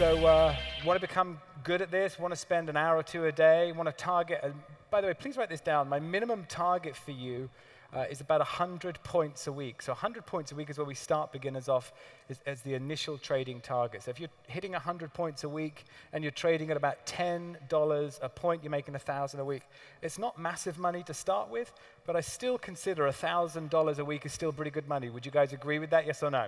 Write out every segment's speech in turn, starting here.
So want to become good at this, want to spend an hour or two a day, want to target, and by the way, please write this down. My minimum target for you is about 100 points a week. So 100 points a week is where we start beginners off as the initial trading target. So if you're hitting 100 points a week and you're trading at about $10 a point, you're making $1,000 a week. It's not massive money to start with, but I still consider $1,000 a week is still pretty good money. Would you guys agree with that, yes or no?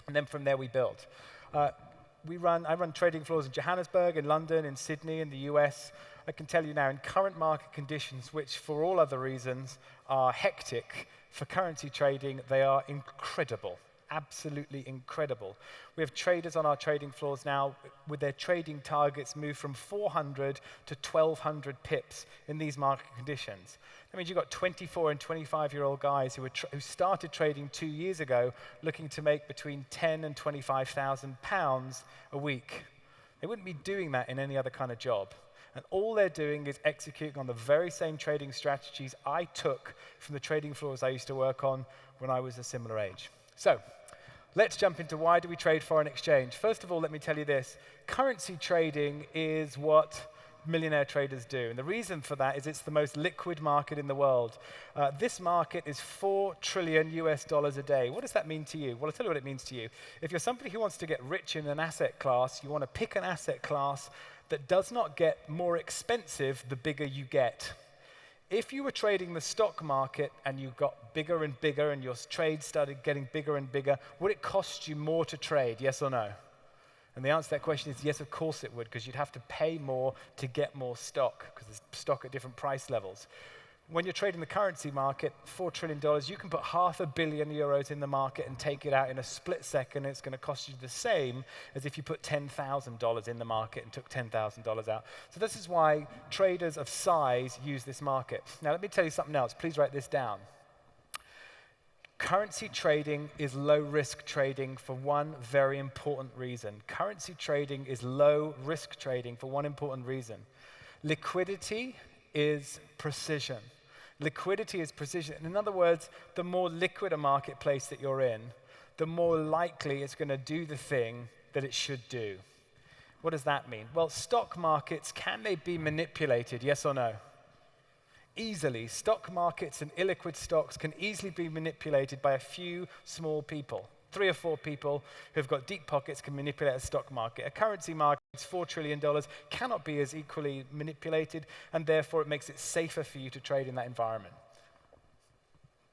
And then from there we build. I run trading floors in Johannesburg, in London, in Sydney, in the US. I can tell you now, in current market conditions, which for all other reasons are hectic, for currency trading, they are incredible, absolutely incredible. We have traders on our trading floors now with their trading targets move from 400 to 1,200 pips in these market conditions. That means you've got 24 and 25-year-old guys who started trading 2 years ago looking to make between 10 and 25,000 pounds a week. They wouldn't be doing that in any other kind of job. And all they're doing is executing on the very same trading strategies I took from the trading floors I used to work on when I was a similar age. So let's jump into why do we trade foreign exchange. First of all, let me tell you this. Currency trading is what millionaire traders do. And the reason for that is it's the most liquid market in the world. This market is $4 trillion US a day. What does that mean to you? Well, I'll tell you what it means to you. If you're somebody who wants to get rich in an asset class, you want to pick an asset class that does not get more expensive the bigger you get. If you were trading the stock market and you got bigger and bigger and your trades started getting bigger and bigger, would it cost you more to trade, yes or no? And the answer to that question is yes, of course it would, because you'd have to pay more to get more stock, because there's stock at different price levels. When you're trading the currency market, $4 trillion, you can put €500 million in the market and take it out in a split second. It's going to cost you the same as if you put $10,000 in the market and took $10,000 out. So this is why traders of size use this market. Now let me tell you something else. Please write this down. Currency trading is low-risk trading for one very important reason. Currency trading is low-risk trading for one important reason. Liquidity is precision. Liquidity is precision. In other words, the more liquid a marketplace that you're in, the more likely it's going to do the thing that it should do. What does that mean? Well, stock markets, can they be manipulated, yes or no? Easily. Stock markets and illiquid stocks can easily be manipulated by a few small people. 3 or 4 people who've got deep pockets can manipulate a stock market. A currency market, $4 trillion, cannot be as equally manipulated, and therefore it makes it safer for you to trade in that environment.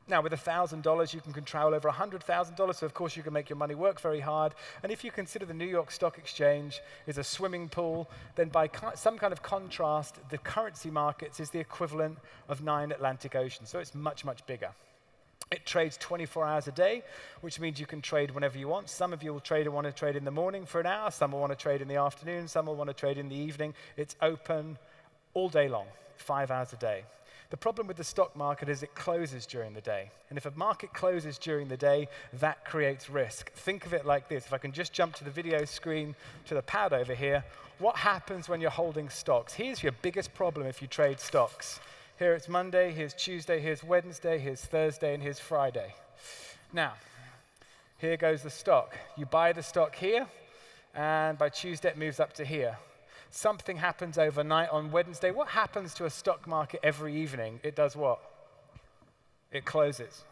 Now, with $1,000, you can control over $100,000, so of course you can make your money work very hard. And if you consider the New York Stock Exchange is a swimming pool, then by some kind of contrast, the currency markets is the equivalent of 9 Atlantic Oceans, so it's much, much bigger. It trades 24 hours a day, which means you can trade whenever you want. Some of you will want to trade in the morning for an hour. Some will want to trade in the afternoon. Some will want to trade in the evening. It's open all day long, 5 hours a day. The problem with the stock market is it closes during the day. And if a market closes during the day, that creates risk. Think of it like this. If I can just jump to the video screen, to the pad over here, what happens when you're holding stocks? Here's your biggest problem if you trade stocks. Here it's Monday, here's Tuesday, here's Wednesday, here's Thursday, and here's Friday. Now, here goes the stock. You buy the stock here, and by Tuesday it moves up to here. Something happens overnight on Wednesday. What happens to a stock market every evening? It does what? It closes.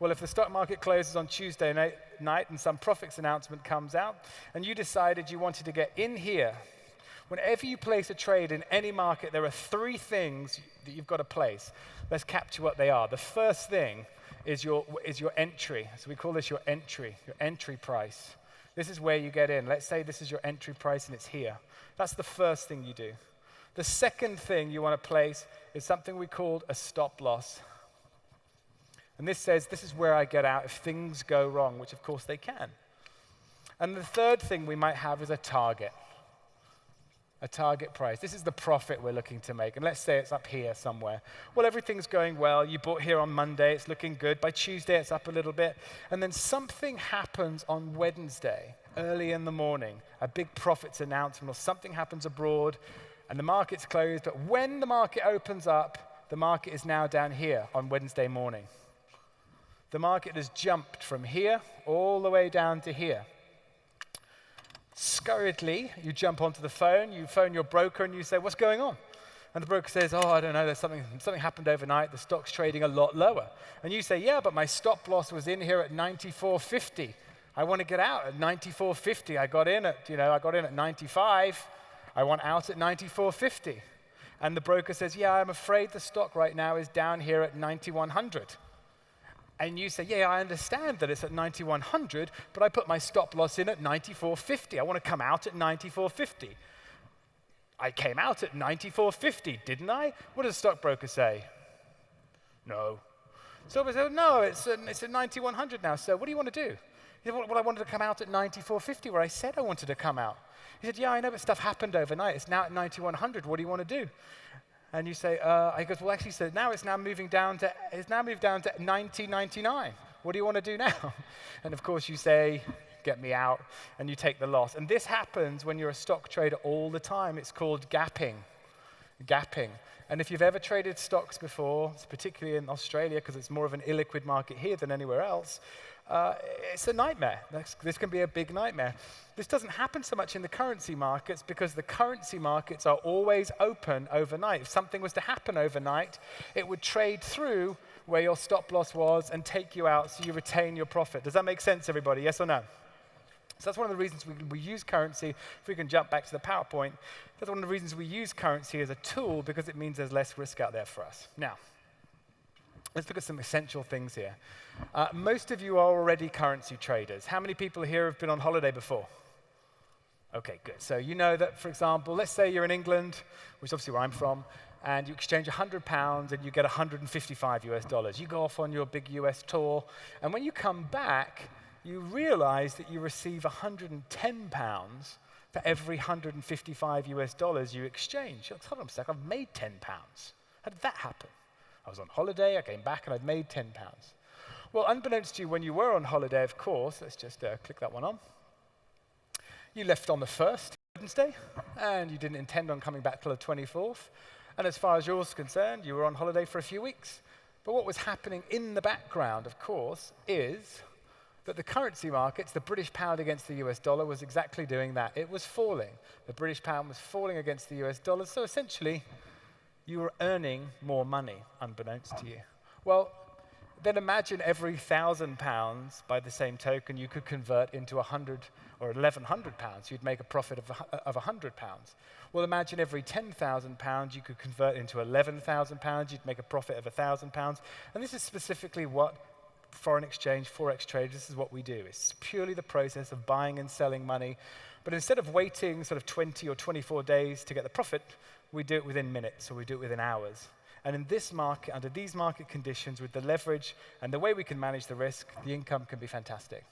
Well, if the stock market closes on Tuesday night and some profits announcement comes out, and you decided you wanted to get in here, whenever you place a trade in any market, there are 3 things that you've got to place. Let's capture what they are. The first thing is your entry. So we call this your entry price. This is where you get in. Let's say this is your entry price and it's here. That's the first thing you do. The second thing you want to place is something we call a stop loss. And this says, this is where I get out if things go wrong, which of course they can. And the third thing we might have is a target price. This is the profit we're looking to make. And let's say it's up here somewhere. Well, everything's going well. You bought here on Monday. It's looking good. By Tuesday, it's up a little bit. And then something happens on Wednesday, early in the morning, a big profits announcement, or something happens abroad, and the market's closed. But when the market opens up, the market is now down here on Wednesday morning. The market has jumped from here all the way down to here. Scurriedly, you jump onto the phone, you phone your broker, and you say, what's going on? And the broker says, oh, I don't know, there's something happened overnight, the stock's trading a lot lower. And you say, yeah, but my stop loss was in here at 94.50. I want to get out at 94.50. I got in at 95. I want out at 94.50. And the broker says, yeah, I'm afraid the stock right now is down here at 9100. And you say, yeah, I understand that it's at 9100, but I put my stop loss in at 94.50. I want to come out at 94.50. I came out at 94.50, didn't I? What does the stockbroker say? No. So we say, no, it's at 9100 now, so what do you want to do? He said, well, I wanted to come out at 94.50 where I said I wanted to come out. He said, yeah, I know, but stuff happened overnight. It's now at 9100. What do you want to do? And you say, he goes, well, actually, so now it's moved down to 90.99. What do you want to do now? And of course, you say, get me out, and you take the loss. And this happens when you're a stock trader all the time. It's called gapping. Gapping. And if you've ever traded stocks before, particularly in Australia, because it's more of an illiquid market here than anywhere else, it's a nightmare. This can be a big nightmare. This doesn't happen so much in the currency markets because the currency markets are always open overnight. If something was to happen overnight, it would trade through where your stop loss was and take you out so you retain your profit. Does that make sense, everybody? Yes or no? So that's one of the reasons we use currency. If we can jump back to the PowerPoint, that's one of the reasons we use currency as a tool, because it means there's less risk out there for us. Now, let's look at some essential things here. Most of you are already currency traders. How many people here have been on holiday before? Okay, good. So you know that, for example, let's say you're in England, which is obviously where I'm from, and you exchange £100 and you get 155 US dollars. You go off on your big US tour, and when you come back, you realize that you receive 110 pounds for every 155 US dollars you exchange. You're like, hold on a sec, I've made 10 pounds. How did that happen? I was on holiday, I came back, and I'd made 10 pounds. Well, unbeknownst to you, when you were on holiday, of course, let's just click that one on. You left on the 1st, Wednesday, and you didn't intend on coming back till the 24th. And as far as yours is concerned, you were on holiday for a few weeks. But what was happening in the background, of course, is that the currency markets, the British pound against the US dollar, was exactly doing that. It was falling. The British pound was falling against the US dollar, so essentially, you were earning more money, unbeknownst to you. Well, then imagine every £1,000, by the same token, you could convert into 100 or 1,100 pounds. You'd make a profit of 100 pounds. Well, imagine every £10,000 you could convert into 11,000 pounds. You'd make a profit of 1,000 pounds. And this is specifically what foreign exchange, Forex traders, this is what we do. It's purely the process of buying and selling money. But instead of waiting sort of 20 or 24 days to get the profit, we do it within minutes, or we do it within hours. And in this market, under these market conditions, with the leverage and the way we can manage the risk, the income can be fantastic.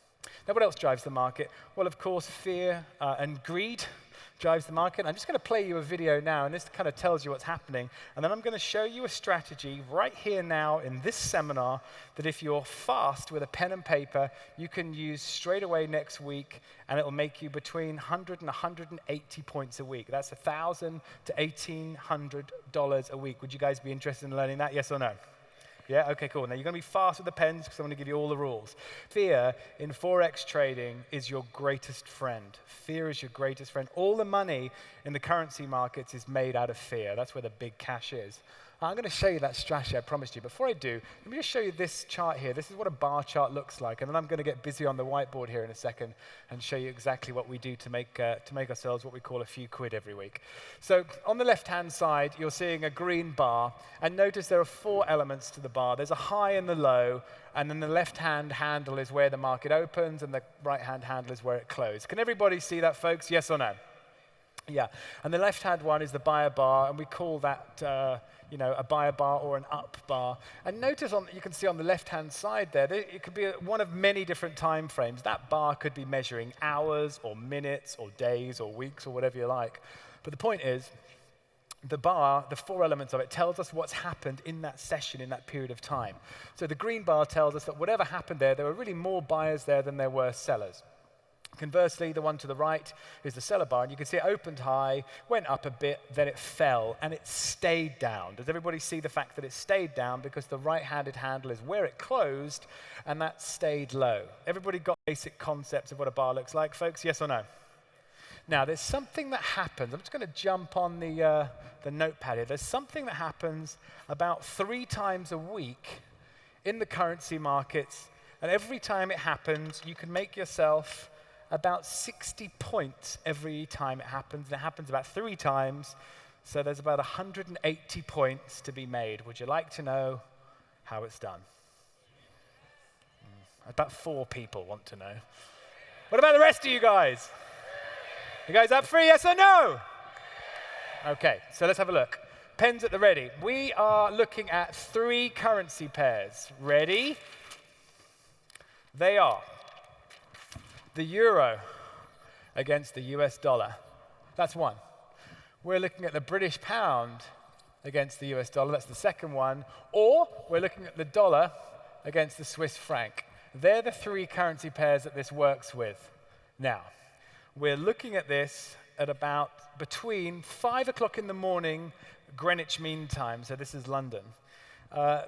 Now, what else drives the market? Well, of course, fear and greed drives the market. I'm just going to play you a video now, and this kind of tells you what's happening. And then I'm going to show you a strategy right here now in this seminar that if you're fast with a pen and paper, you can use straight away next week, and it'll make you between 100 and 180 points a week. That's $1,000 to $1,800 a week. Would you guys be interested in learning that? Yes or no? Yeah, okay, cool. Now, you're going to be fast with the pens because I'm going to give you all the rules. Fear in Forex trading is your greatest friend. Fear is your greatest friend. All the money in the currency markets is made out of fear. That's where the big cash is. I'm going to show you that strategy I promised you. Before I do, let me just show you this chart here. This is what a bar chart looks like. And then I'm going to get busy on the whiteboard here in a second and show you exactly what we do to make ourselves what we call a few quid every week. So on the left-hand side, you're seeing a green bar. And notice there are 4 elements to the bar. There's a high and the low. And then the left-hand handle is where the market opens, and the right-hand handle is where it closes. Can everybody see that, folks? Yes or no? Yeah. And the left-hand one is the buyer bar, and we call that a buyer bar or an up bar. And notice you can see on the left-hand side there, it could be one of many different time frames. That bar could be measuring hours or minutes or days or weeks or whatever you like. But the point is, the bar, the 4 elements of it, tells us what's happened in that session, in that period of time. So the green bar tells us that whatever happened there were really more buyers there than there were sellers. Conversely, the one to the right is the seller bar, and you can see it opened high, went up a bit, then it fell, and it stayed down. Does everybody see the fact that it stayed down? Because the right-handed handle is where it closed, and that stayed low. Everybody got basic concepts of what a bar looks like, folks? Yes or no? Now, there's something that happens. I'm just going to jump on the notepad here. There's something that happens about 3 times a week in the currency markets, and every time it happens, you can make yourself about 60 points every time it happens. And it happens about 3 times, so there's about 180 points to be made. Would you like to know how it's done? About 4 people want to know. What about the rest of you guys? You guys up for it, yes or no? Okay, so let's have a look. Pens at the ready. We are looking at 3 currency pairs. Ready? They are the euro against the US dollar. That's one. We're looking at the British pound against the US dollar. That's the second one. Or we're looking at the dollar against the Swiss franc. They're the 3 currency pairs that this works with. Now, we're looking at this at about between 5 o'clock in the morning, Greenwich Mean Time, so this is London,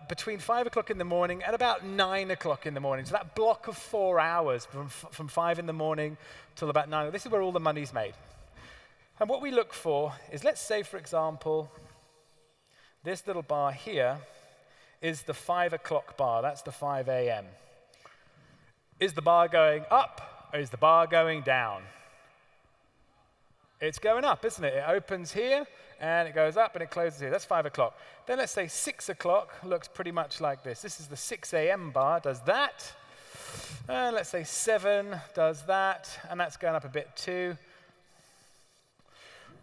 between 5 o'clock in the morning and about 9 o'clock in the morning. So that block of 4 hours from 5 in the morning till about 9, this is where all the money's made. And what we look for is, let's say, for example, this little bar here is the 5 o'clock bar. That's the 5 a.m. Is the bar going up or is the bar going down? It's going up, isn't it? It opens here, and it goes up, and it closes here. That's 5 o'clock. Then let's say 6 o'clock looks pretty much like this. This is the 6 a.m. bar, does that. Let's say 7 does that, and that's going up a bit too.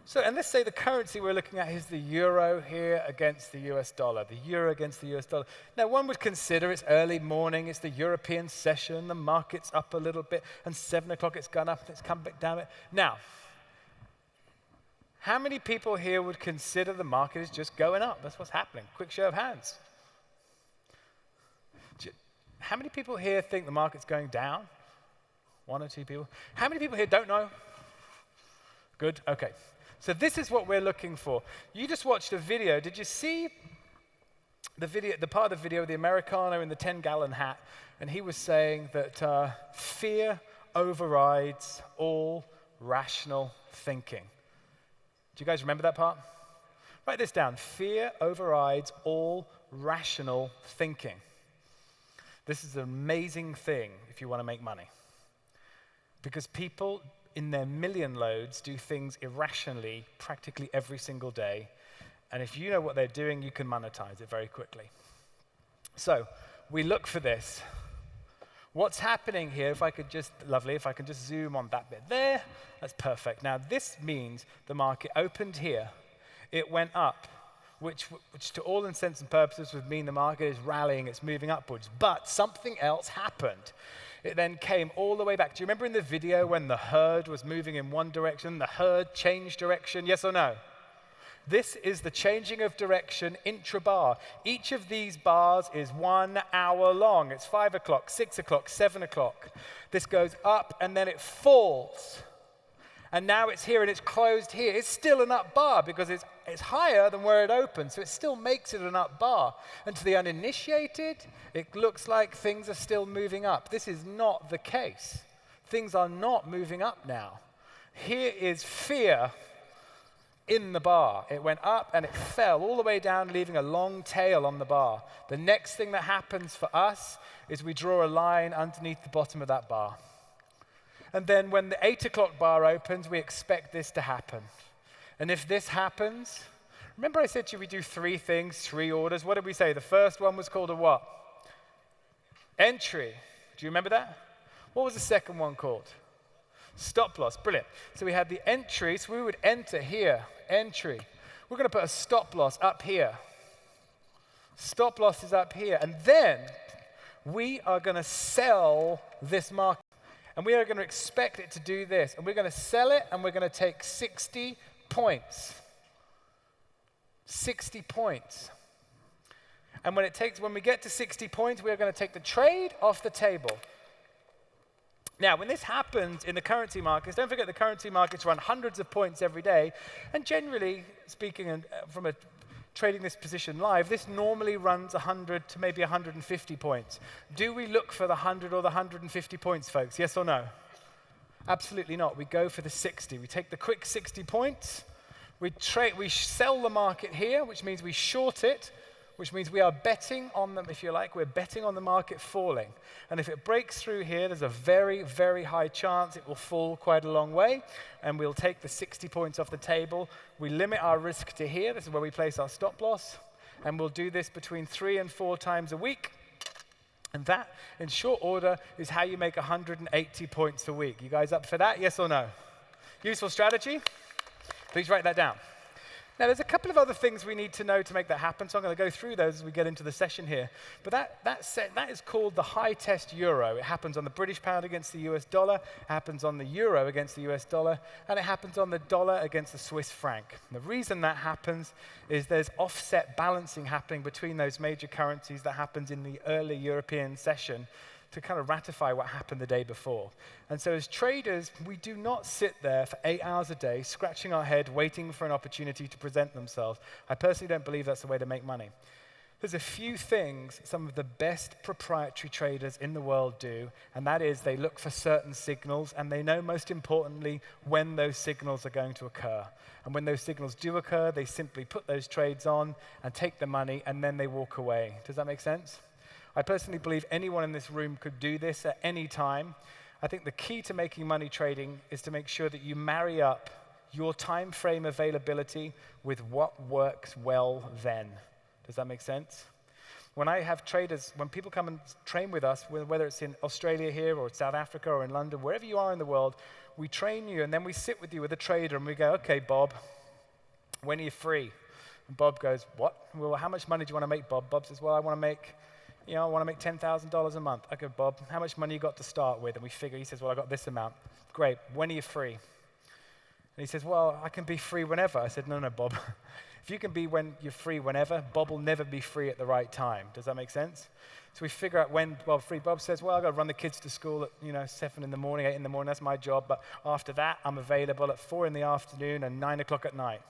So, and let's say the currency we're looking at is the euro here against the US dollar, the euro against the US dollar. Now, one would consider it's early morning, it's the European session, the market's up a little bit, and 7 o'clock it's gone up, and it's come back down. Now, how many people here would consider the market is just going up? That's what's happening. Quick show of hands. How many people here think the market's going down? 1 or 2 people. How many people here don't know? Good, okay. So this is what we're looking for. You just watched a video. Did you see the video, the part of the video, the Americano in the 10-gallon hat? And he was saying that fear overrides all rational thinking. Do you guys remember that part? Write this down. Fear overrides all rational thinking. This is an amazing thing if you want to make money. Because people in their million loads do things irrationally practically every single day. And if you know what they're doing, you can monetize it very quickly. So we look for this. What's happening here, if I could just zoom on that bit there, that's perfect. Now this means the market opened here, it went up, which to all intents and purposes would mean the market is rallying, it's moving upwards. But something else happened. It then came all the way back. Do you remember in the video when the herd was moving in one direction, the herd changed direction, yes or no? This is the changing of direction intra-bar. Each of these bars is 1 hour long. It's 5 o'clock, 6 o'clock, 7 o'clock. This goes up and then it falls. And now it's here and it's closed here. It's still an up bar because it's higher than where it opened, so it still makes it an up bar. And to the uninitiated, it looks like things are still moving up. This is not the case. Things are not moving up now. Here is fear in the bar. It went up and it fell all the way down, leaving a long tail on the bar. The next thing that happens for us is we draw a line underneath the bottom of that bar. And then when the 8 o'clock bar opens, we expect this to happen. And if this happens, remember I said to you we do 3 things, 3 orders. What did we say? The first one was called a what? Entry. Do you remember that? What was the second one called? Stop loss. Brilliant. So we had the entry, so we would enter here, entry. We're going to put a stop loss up here. Stop loss is up here. And then we are going to sell this market. And we are going to expect it to do this. And we're going to sell it, and we're going to take 60 points. 60 points. And when we get to 60 points, we are going to take the trade off the table. Now, when this happens in the currency markets, don't forget the currency markets run hundreds of points every day. And generally speaking, and from trading this position live, this normally runs 100 to maybe 150 points. Do we look for the 100 or the 150 points, folks? Yes or no? Absolutely not. We go for the 60. We take the quick 60 points. We sell the market here, which means we short it, which means we are betting on them, if you like, we're betting on the market falling. And if it breaks through here, there's a very, very high chance it will fall quite a long way, and we'll take the 60 points off the table. We limit our risk to here. This is where we place our stop loss, and we'll do this between 3 and 4 times a week. And that, in short order, is how you make 180 points a week. You guys up for that, yes or no? Useful strategy? Please write that down. Now, there's a couple of other things we need to know to make that happen, so I'm going to go through those as we get into the session here. But that is called the high test euro. It happens on the British pound against the US dollar, it happens on the euro against the US dollar, and it happens on the dollar against the Swiss franc. And the reason that happens is there's offset balancing happening between those major currencies that happens in the early European session to kind of ratify what happened the day before. And so as traders, we do not sit there for 8 hours a day, scratching our head, waiting for an opportunity to present themselves. I personally don't believe that's the way to make money. There's a few things some of the best proprietary traders in the world do, and that is they look for certain signals, and they know, most importantly, when those signals are going to occur. And when those signals do occur, they simply put those trades on and take the money, and then they walk away. Does that make sense? I personally believe anyone in this room could do this at any time. I think the key to making money trading is to make sure that you marry up your time frame availability with what works well then. Does that make sense? When I have traders, when people come and train with us, whether it's in Australia here or South Africa or in London, wherever you are in the world, we train you and then we sit with you with a trader and we go, okay, Bob, when are you free? And Bob goes, what? Well, how much money do you want to make, Bob? Bob says, well, I want to make $10,000 a month. I go, Bob, how much money you got to start with? And we figure, he says, well, I got this amount. Great, when are you free? And he says, well, I can be free whenever. I said, no, Bob. If you can be when you're free whenever, Bob will never be free at the right time. Does that make sense? So we figure out when Bob's free. Bob says, well, I've got to run the kids to school at 7 in the morning, 8 in the morning. That's my job. But after that, I'm available at 4 in the afternoon and 9 o'clock at night.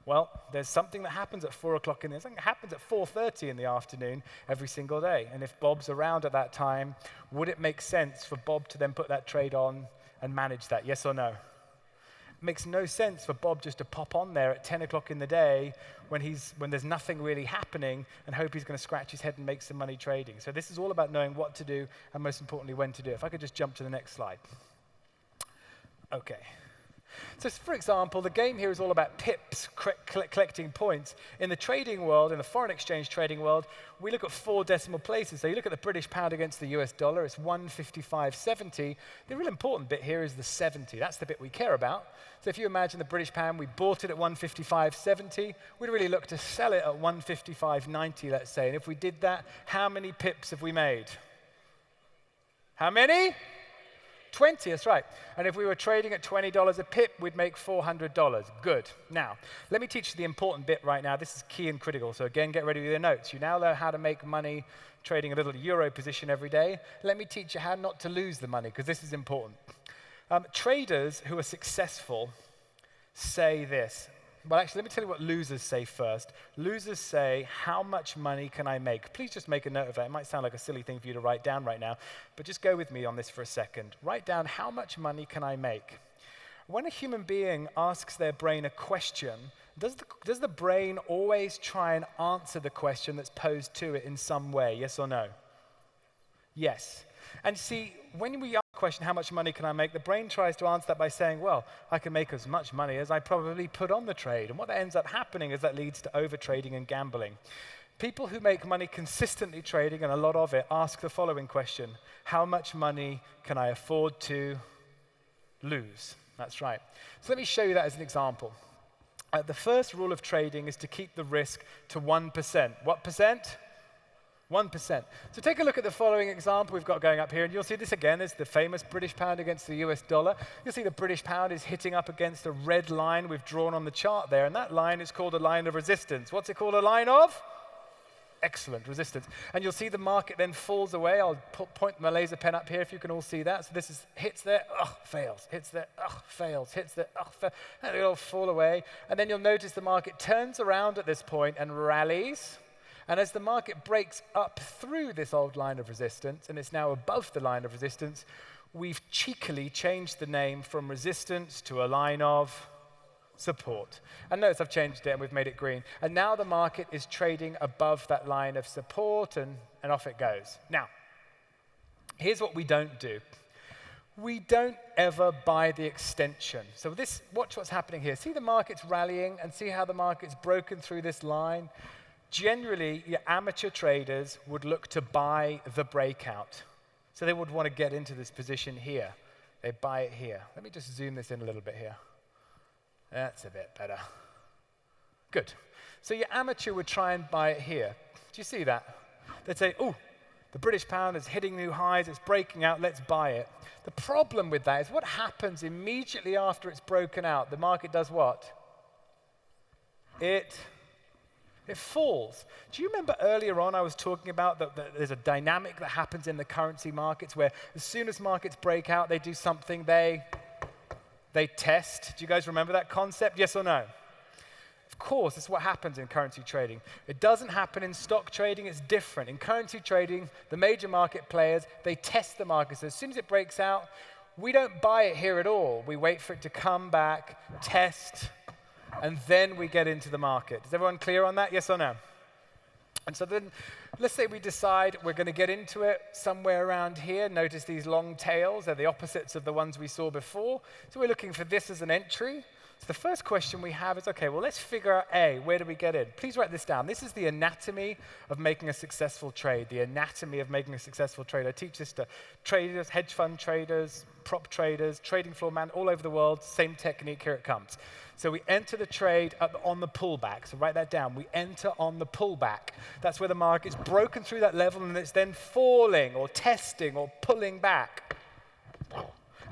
Well, there's something that happens at 4 o'clock in the something that happens at 4:30 in the afternoon every single day. And if Bob's around at that time, would it make sense for Bob to then put that trade on and manage that? Yes or no? It makes no sense for Bob just to pop on there at 10 o'clock in the day when there's nothing really happening and hope he's going to scratch his head and make some money trading. So this is all about knowing what to do and most importantly when to do it. If I could just jump to the next slide. Okay. So for example, the game here is all about pips, collecting points. In the trading world, in the foreign exchange trading world, we look at 4 decimal places. So you look at the British pound against the US dollar, it's 155.70. The real important bit here is the 70. That's the bit we care about. So if you imagine the British pound, we bought it at 155.70. We'd really look to sell it at 155.90, let's say. And if we did that, how many pips have we made? How many? 20, that's right. And if we were trading at $20 a pip, we'd make $400. Good. Now, let me teach you the important bit right now. This is key and critical. So again, get ready with your notes. You now know how to make money trading a little euro position every day. Let me teach you how not to lose the money, because this is important. Traders who are successful say this. Well, actually, let me tell you what losers say first. Losers say, how much money can I make? Please just make a note of that. It might sound like a silly thing for you to write down right now, but just go with me on this for a second. Write down, how much money can I make? When a human being asks their brain a question, does the brain always try and answer the question that's posed to it in some way, yes or no? Yes. And see, when we ask the question, how much money can I make, the brain tries to answer that by saying, well, I can make as much money as I probably put on the trade. And what that ends up happening is that leads to overtrading and gambling. People who make money consistently trading, and a lot of it, ask the following question: how much money can I afford to lose? That's right. So let me show you that as an example. The first rule of trading is to keep the risk to 1%. What percent? 1%. So take a look at the following example we've got going up here, and you'll see this again is the famous British pound against the US dollar. You'll see the British pound is hitting up against a red line we've drawn on the chart there, and that line is called a line of resistance. What's it called? A line of? Excellent, resistance. And you'll see the market then falls away. I'll point my laser pen up here if you can all see that. So this is hits there, fails, hits there, fails, hits there, fails. And it'll fall away. And then you'll notice the market turns around at this point and rallies. And as the market breaks up through this old line of resistance, and it's now above the line of resistance, we've cheekily changed the name from resistance to a line of support. And notice I've changed it and we've made it green. And now the market is trading above that line of support, and off it goes. Now, here's what we don't do. We don't ever buy the extension. So watch what's happening here. See the market's rallying and see how the market's broken through this line? Generally, your amateur traders would look to buy the breakout. So they would want to get into this position here. They buy it here. Let me just zoom this in a little bit here. That's a bit better. Good. So your amateur would try and buy it here. Do you see that? They'd say, oh, the British pound is hitting new highs, it's breaking out, let's buy it. The problem with that is what happens immediately after it's broken out, the market does what? It falls. Do you remember earlier on I was talking about that there's a dynamic that happens in the currency markets where as soon as markets break out, they do something, they test. Do you guys remember that concept? Yes or no? Of course, this is what happens in currency trading. It doesn't happen in stock trading, it's different. In currency trading, the major market players, they test the market. So as soon as it breaks out, we don't buy it here at all. We wait for it to come back, test, and then we get into the market. Is everyone clear on that? Yes or no? And so then, let's say we decide we're going to get into it somewhere around here. Notice these long tails. They're the opposites of the ones we saw before. So we're looking for this as an entry. So the first question we have is, OK, well, let's figure out, A, where do we get in? Please write this down. This is the anatomy of making a successful trade, the anatomy of making a successful trade. I teach this to traders, hedge fund traders, prop traders, trading floor man, all over the world. Same technique, here it comes. So we enter the trade on the pullback. So write that down. We enter on the pullback. That's where the market's broken through that level, and it's then falling or testing or pulling back.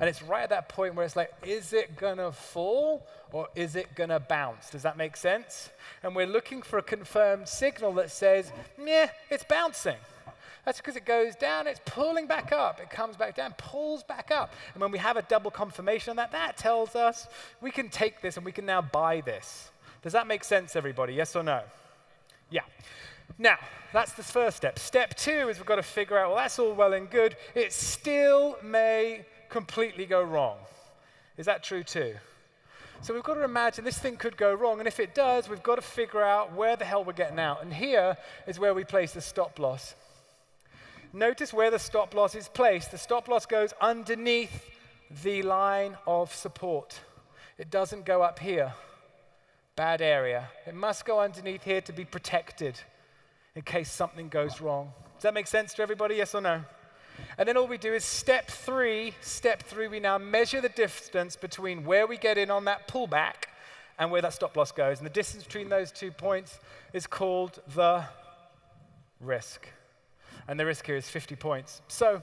And it's right at that point where it's like, is it going to fall or is it going to bounce? Does that make sense? And we're looking for a confirmed signal that says, yeah, it's bouncing. That's because it goes down, it's pulling back up. It comes back down, pulls back up. And when we have a double confirmation on that, that tells us we can take this and we can now buy this. Does that make sense, everybody? Yes or no? Yeah. Now, that's the first step. Step 2 is we've got to figure out, well, that's all well and good. It still may completely go wrong. Is that true too? So we've got to imagine this thing could go wrong, and if it does, we've got to figure out where the hell we're getting out. And here is where we place the stop loss. Notice where the stop loss is placed. The stop loss goes underneath the line of support. It doesn't go up here. Bad area. It must go underneath here to be protected in case something goes wrong. Does that make sense to everybody? Yes or no? And then all we do is step 3, we now measure the distance between where we get in on that pullback and where that stop loss goes. And the distance between those 2 points is called the risk. And the risk here is 50 points. So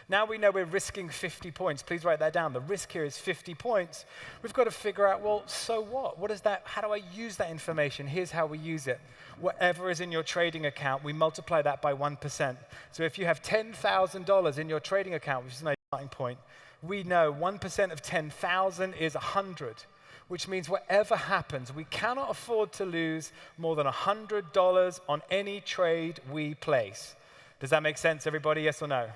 now we know we're risking 50 points. Please write that down. The risk here is 50 points. We've got to figure out, well, so what? What is that? How do I use that information? Here's how we use it. Whatever is in your trading account, we multiply that by 1%. So if you have $10,000 in your trading account, which is a starting point, we know 1% of 10,000 is 100, which means whatever happens, we cannot afford to lose more than $100 on any trade we place. Does that make sense, everybody? Yes or no?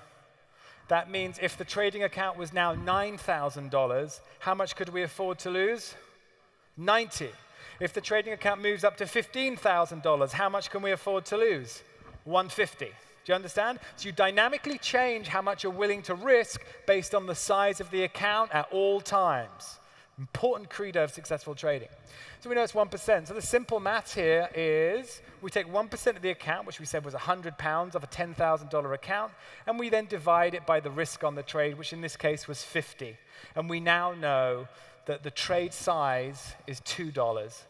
That means if the trading account was now $9,000, how much could we afford to lose? 90. If the trading account moves up to $15,000, how much can we afford to lose? 150. Do you understand? So you dynamically change how much you're willing to risk based on the size of the account at all times. Important credo of successful trading. So we know it's 1%. So the simple math here is we take 1% of the account, which we said was £100 of a $10,000 account, and we then divide it by the risk on the trade, which in this case was 50. And we now know that the trade size is $2.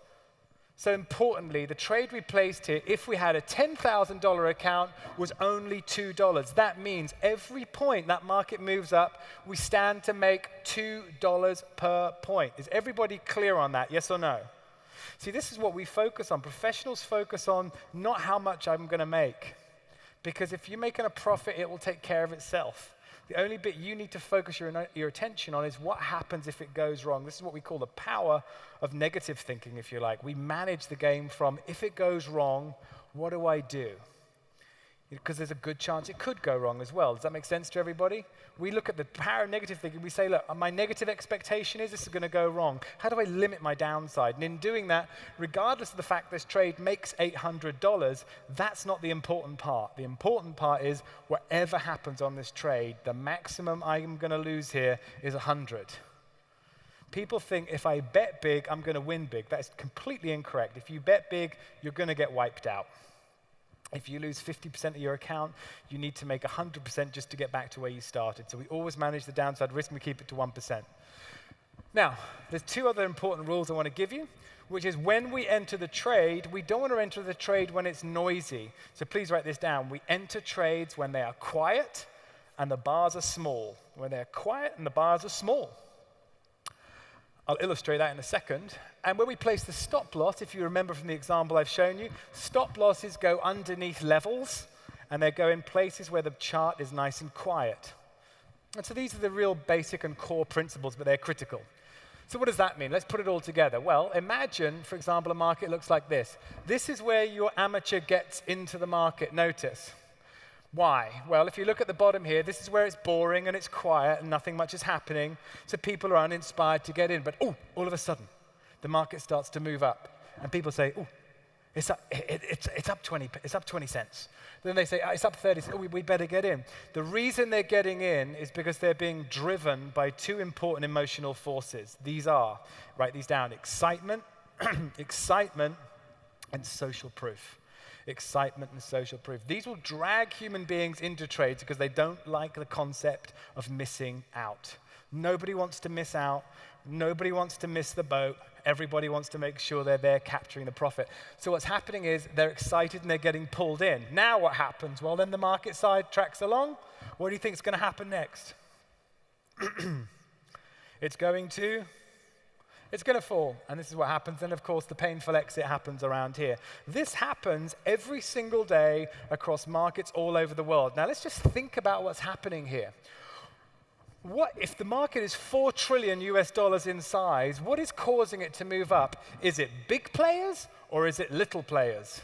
So importantly, the trade we placed here, if we had a $10,000 account, was only $2. That means every point that market moves up, we stand to make $2 per point. Is everybody clear on that? Yes or no? See, this is what we focus on. Professionals focus on not how much I'm going to make. Because if you're making a profit, it will take care of itself. The only bit you need to focus your attention on is what happens if it goes wrong. This is what we call the power of negative thinking, if you like. We manage the game from, if it goes wrong, what do I do? because there's a good chance it could go wrong as well. Does that make sense to everybody? We look at the power of negative thinking. We say, look, my negative expectation is this is going to go wrong. How do I limit my downside? And in doing that, regardless of the fact this trade makes $800, that's not the important part. The important part is whatever happens on this trade, the maximum I'm going to lose here is 100. People think if I bet big, I'm going to win big. That is completely incorrect. If you bet big, you're going to get wiped out. If you lose 50% of your account, you need to make 100% just to get back to where you started. So we always manage the downside risk and we keep it to 1%. Now, there's two other important rules I want to give you, which is when we enter the trade, we don't want to enter the trade when it's noisy. So please write this down. We enter trades when they are quiet and the bars are small. When they're quiet and the bars are small. I'll illustrate that in a second. And when we place the stop loss, if you remember from the example I've shown you, stop losses go underneath levels, and they go in places where the chart is nice and quiet. And so these are the real basic and core principles, but they're critical. So what does that mean? Let's put it all together. Well, imagine, for example, a market looks like this. This is where your amateur gets into the market. Notice. Why? Well, if you look at the bottom here, this is where it's boring and it's quiet and nothing much is happening, so people are uninspired to get in. But all of a sudden, the market starts to move up, and people say, it's up 20 cents. Then they say, it's up 30 cents. We better get in. The reason they're getting in is because they're being driven by two important emotional forces. These are, write these down, excitement, excitement, and social proof. Excitement and social proof. These will drag human beings into trades because they don't like the concept of missing out. Nobody wants to miss out. Nobody wants to miss the boat. Everybody wants to make sure they're there capturing the profit. So what's happening is they're excited and they're getting pulled in. Now what happens? Well, then the market side tracks along. What do you think is going to happen next? It's going to fall, and this is what happens. And of course, the painful exit happens around here. This happens every single day across markets all over the world. Now, let's just think about what's happening here. What if the market is $4 trillion in size? What is causing it to move up? Is it big players or is it little players?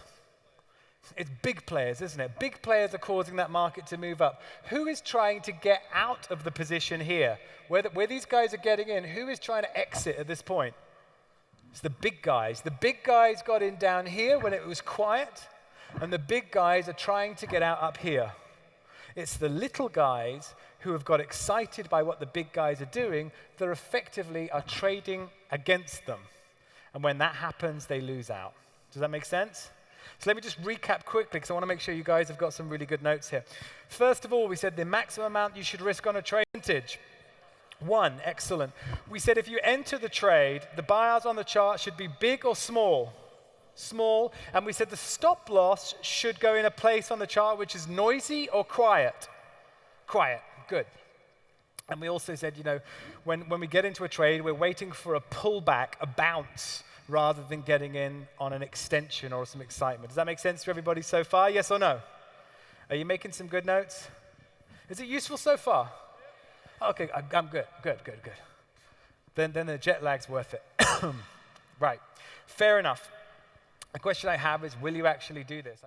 It's big players, isn't it? Big players are causing that market to move up. Who is trying to get out of the position here? Where these guys are getting in, who is trying to exit at this point? It's the big guys. The big guys got in down here when it was quiet, and the big guys are trying to get out up here. It's the little guys who have got excited by what the big guys are doing that effectively are trading against them. And when that happens, they lose out. Does that make sense? So let me just recap quickly, because I want to make sure you guys have got some really good notes here. First of all, we said the maximum amount you should risk on a trade percentage. 1, excellent. We said if you enter the trade, the buyers on the chart should be big or small? Small. And we said the stop loss should go in a place on the chart which is noisy or quiet? Quiet. Good. And we also said, when we get into a trade, we're waiting for a pullback, a bounce, rather than getting in on an extension or some excitement. Does that make sense to everybody so far? Yes or no? Are you making some good notes? Is it useful so far? Okay, I'm good. Then the jet lag's worth it. Right. Fair enough. The question I have is, will you actually do this?